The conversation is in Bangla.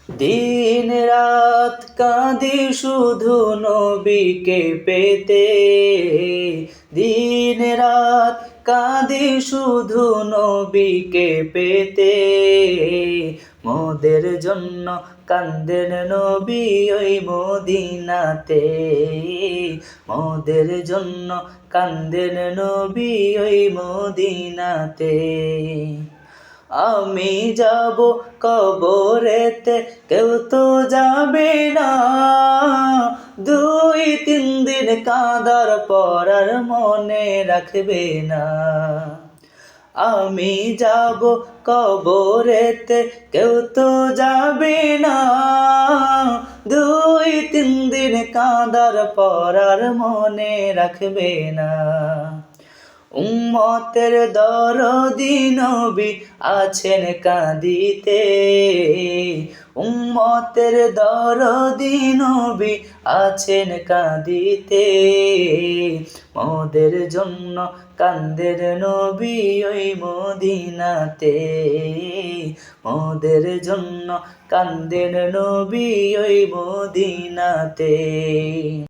দিন রাত কাঁদি শুধু নবীকে পেতে, দিন রাত কাঁদি শুধু নবীকে পেতে। মোদের জন্য কান্দেন নবী ওই মদিনাতে, মোদের জন্য কান্দেন নবী ওই মদিনাতে। আমি যাব কবরেতে, কেউ তো যাবে না, 2-3 দিন কাঁদার পর আর মনে রাখবে না। আমি যাব কবরেতে, কেউ তো যাবে না, 2-3 দিন কাঁদার পর আর মনে রাখবে না। উম্মতের দরদি নবী আছেন কাঁদিতে, উম্মতের দরদি নবী আছেন কাঁদিতে। মোদের জন্য কান্দের নবী ওই মদিনাতে, মোদের জন্য কান্দের নবী ওই মদিনাতে।